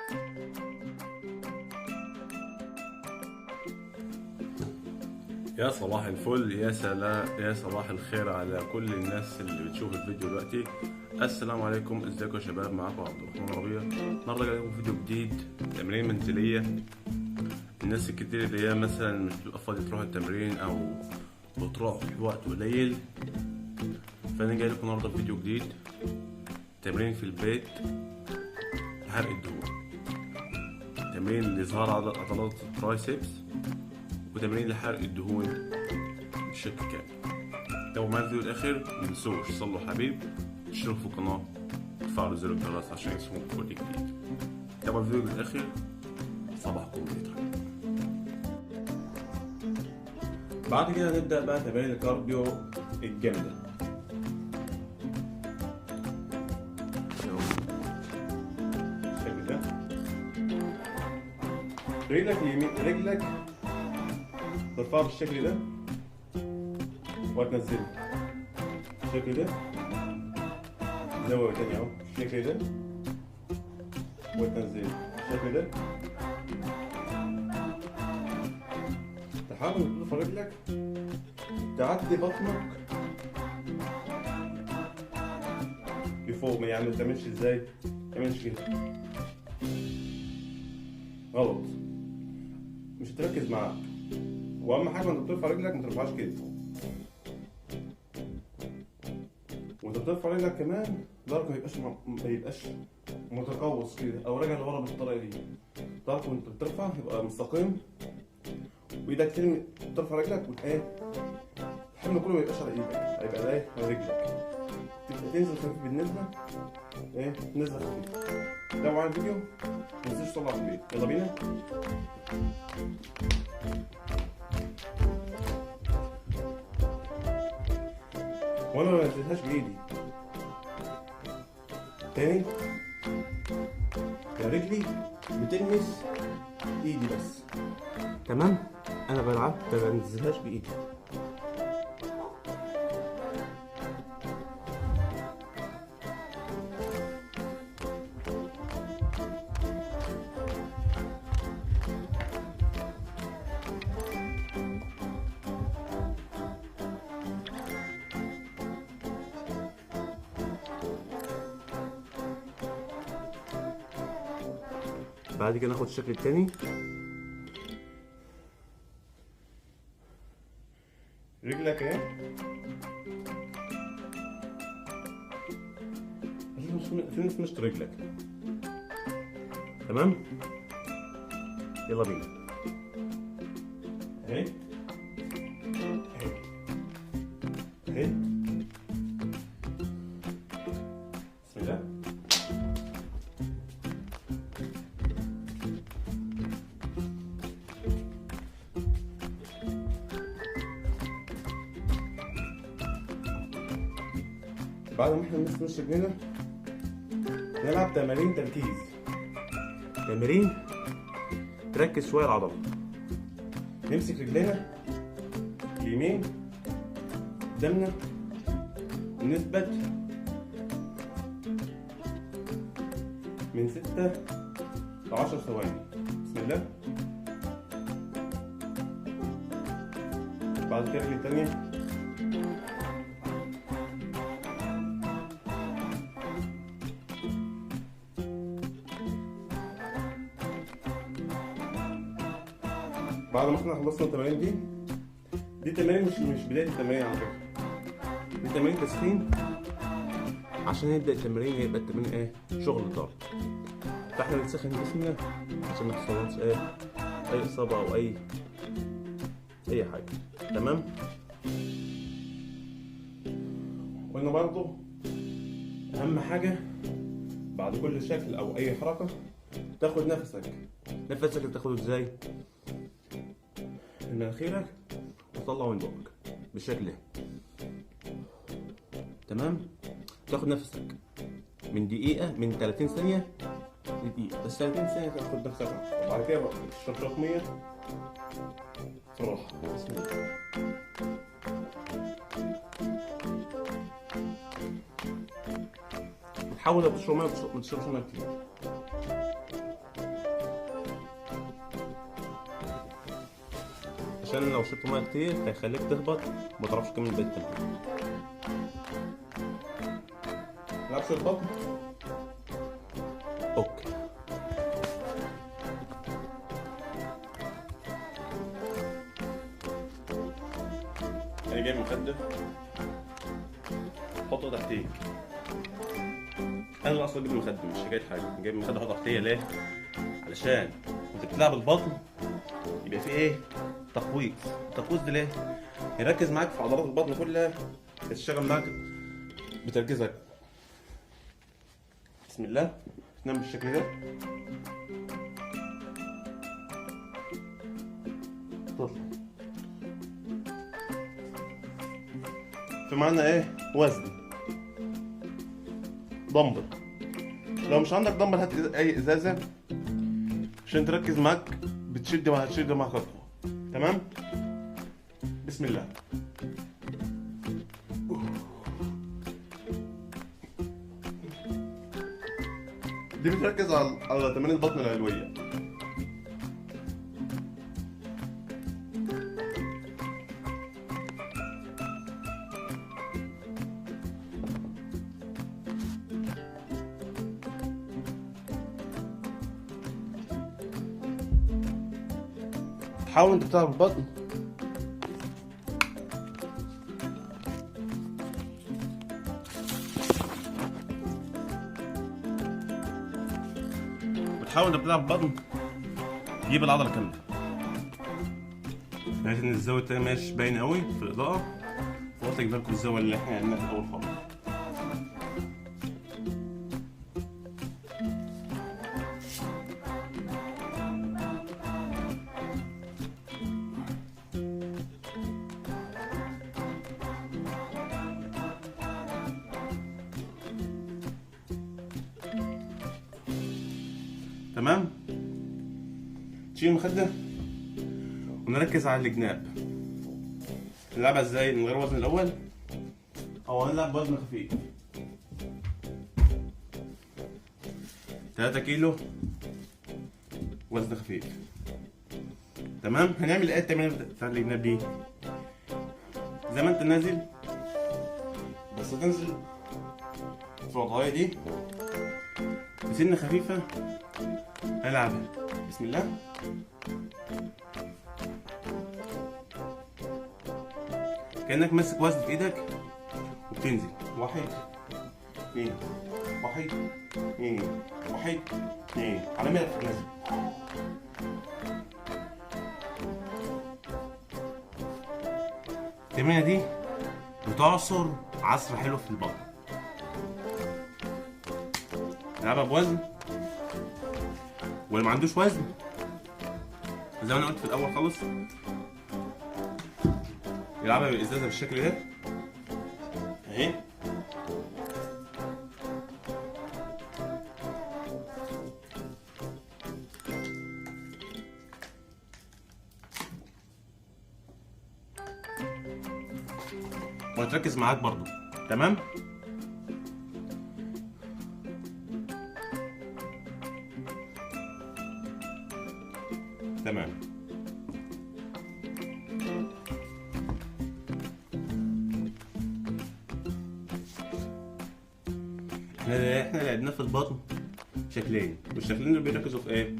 يا صباح الفل، يا سلام، يا صباح الخير على كل الناس اللي بتشوف الفيديو دلوقتي. السلام عليكم، ازيكم يا شباب؟ معاكم عبد الرحمن ربيع. النهارده جاي لكم فيديو جديد، تمارين منزليه. الناس الكتير اللي هي مثلا مش بتبقى فاضيه تروح التمرين او بتروح في وقت قليل، فانا جاي لكم النهارده فيديو جديد، تمرين في البيت لحرق الدهون، تمرين لإظهار عضلات الترايسبس، وتمرين لحرق الدهون بشكل كامل. تابعوا معايا الفيديو للآخر، متنسوش صلوا حبيب، تشتركوا في القناة، تفعلوا زر الجرس عشان يوصلكم كل جديد. تابعوا الفيديو للآخر، صباحكم بيضحك. بعد كده نبدأ بقى تمارين الكارديو الجامدة. الشكل ده، رجلك اليمين، رجلك ترفعها بالشكل ده وتنزلها بالشكل ده، زاوية تانية اهو بالشكل ده وتنزلها بالشكل ده. تحاول ترفع رجلك تعدي بطنك لفوق، يعني ما تعملش ازاي؟ ما تعملش كده، غلط، مش هتركز معاك. واهم حاجه وانت بترفع رجلك ما ترفعهاش كده، وانت بترفع رجلك كمان ظهرك ما يبقاش متقوس كده او راجع لورا بالطريقه دي. ظهرك وانت بترفع يبقى مستقيم، وايدك ترمي ترفع رجلك وايه، الحمل كله ما يبقاش على ايدك، هيبقى ده على رجلك، تبقى تنزل خفيف بالنسبه ايه، نزله خفيف. ده معايا الفيديو، ما تنساش تطلع في البيت. يلا بينا. وانا ما نزلتهاش بايدي تاني، يا رجلي بتلمس ايدي بس، تمام؟ انا بلعب ما بنزلهاش بايدي. بعد كده ناخد الشكل التاني، رجلك اهي تلمس رجلك، تمام؟ يلا بينا. اهي اهي اهي، بسم الله. بعد ما احنا نمسك رجلنا نلعب تمارين تركيز، تمارين تركز شويه العضله. نمسك رجلنا اليمين قدامنا ونثبت من 6 ل 10 ثواني. بسم الله. بعد كده الرجل التانية بعد ما احنا خلصنا التمارين دي تمارين مش بداية التمارين على فكرة، دي تمارين تسخين عشان نبدأ التمارين، يبقى التمارين ايه؟ شغل ضغط. فاحنا بنسخن جسمنا عشان ما تحصلش ايه؟ أي إصابة أو أي حاجة، تمام؟ وقلنا برضه أهم حاجة بعد كل شكل أو أي حركة تاخد نفسك. نفسك تاخده ازاي؟ من مناخيرك وتطلعه من بقك بالشكل ده، تمام؟ تاخد نفسك من دقيقة، من 30 ثانية لدقيقة، بس 30 ثانية تاخد نفسك، وبعد كده بقى تشرب شوية تروح. بسم الله. تحاول تشرب مية، ما تشربش مية كتير. عشان لو شربت ميه كتير هيخليك تهبط وما تعرفش تكمل بقية التمرين. نلعب شوية بطن. اوكي. انا جايب مخدة حطه تحتيك. انا اصلا جايب مخدة مش حكاية حاجة، جايب مخدة حطه تحتية ليه؟ علشان وانت بتلعب البطن يبقى في ايه؟ تقويض. التقويض ده ليه؟ يركز معاك في عضلات البطن كلها، تشتغل معاك بتركيزك. بسم الله. تنام بالشكل ده. تطلع. في معنى ايه؟ وزن. دمبل. لو مش عندك دمبل هات اي ازازة عشان تركز معاك، بتشد وهتشد معاك خطوة. تمام؟ بسم الله. دي بتركز على تمارين البطن العلوية. حاول انت بتلعب البطن بتحاول انت بتلعب البطن تجيب العضله كامله، بحيث ان الزاويه التانيه مش باينه قوي في الاضاءه، وقت اجيب لكم الزاويه اللي احنا عملناها في الاول خالص. تمام. تشيل المخدة ونركز على الجناب. نلعبها ازاي؟ من غير وزن الاول، او هنلعب بوزن خفيف 3 كيلو وزن خفيف. تمام. هنعمل ايه التمرين بتاع الجناب دي؟ زي ما انت نازل، بس تنزل في الوضعية دي بسنة خفيفة. هنلعبها. بسم الله. كأنك ماسك وزن في ايدك وبتنزل. 1 2 1 2 1 2 على مهلك تنزل. التمرينة دي بتعصر عصر حلو في البطن. نلعبها بوزن، واللي ما عندوش وزن زي ما انا قلت في الاول خالص يلعبها بالازازه بالشكل ده اهي. وهتركز معاك برضو. تمام. تمام. احنا لعبنا في البطن شكلين، والشكلين اللي بيركزوا في ايه؟